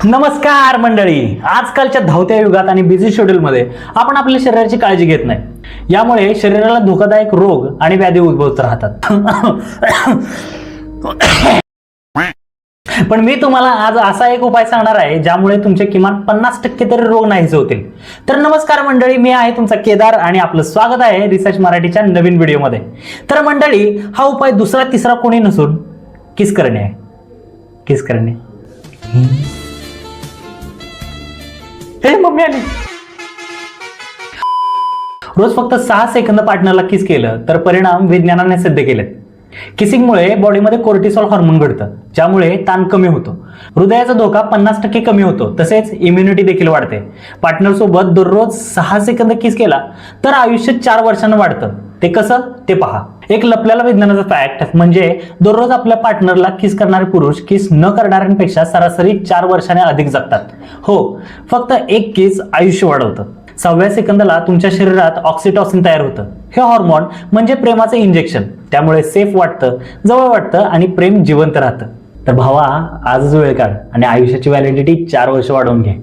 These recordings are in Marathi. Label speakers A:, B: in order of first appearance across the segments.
A: नमस्कार मंडळी. आजकालच्या धावत्या युगात आणि बिझी शेड्यूलमध्ये आपण आपल्या शरीराची काळजी घेत नाही. यामुळे शरीराला धोकादायक रोग आणि व्याधी उद्भवत राहतात. पण मी तुम्हाला आज असा एक उपाय सांगणार आहे ज्यामुळे तुमचे किमान 50% तरी रोग नाहीसे होतील. तर नमस्कार मंडळी, मी आहे तुमचा केदार आणि आपलं स्वागत आहे रिसर्च मराठीच्या नवीन व्हिडिओमध्ये. तर मंडळी, हा उपाय दुसरा तिसरा कोणी नसून किस करणे आहे. किस करणे. हे मम्मी आली. रोज फक्त 6 सेकंद पार्टनरला किस केलं तर परिणाम विज्ञानाने सिद्ध केलेत. किसिंगमुळे बॉडीमध्ये कोर्टिसॉल हार्मोन घडतं, ज्यामुळे ताण कमी होतो, हृदयाचा धोका 50% कमी होतो, तसेच इम्युनिटी देखील वाढते. पार्टनर सोबत दररोज 6 सेकंद किस केला तर आयुष्य 4 वर्षांनी वाढतं. ते कसं ते पहा. एक लपलेला विज्ञानाचा फॅक्ट म्हणजे दररोज आपल्या पार्टनरला किस करणारे पुरुष किस न करणाऱ्यांपेक्षा सरासरी 4 वर्षांनी अधिक जगतात. हो, फक्त एक किस आयुष्य वाढवतं. 6व्या सेकंदाला तुमच्या शरीरात ऑक्सिटॉसिन तयार होतं. हे हॉर्मोन म्हणजे प्रेमाचं इंजेक्शन. त्यामुळे सेफ वाटतं, जवळ वाटतं आणि प्रेम जिवंत राहतं. तर भावा, आजच वेळ काढ आणि आयुष्याची व्हॅलिडिटी 4 वर्ष वाढवून घे.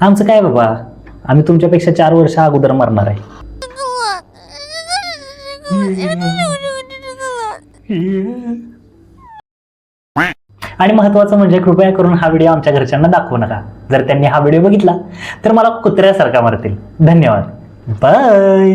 A: आमचं काय बाबा, आम्ही तुमच्यापेक्षा 4 वर्ष अगोदर मरणार आहे. आणि महत्वाचं म्हणजे कृपया करून हा व्हिडिओ आमच्या घरच्यांना दाखवू नका. जर त्यांनी हा व्हिडिओ बघितला तर मला कुत्र्यासारखा मारतील. धन्यवाद. बाय.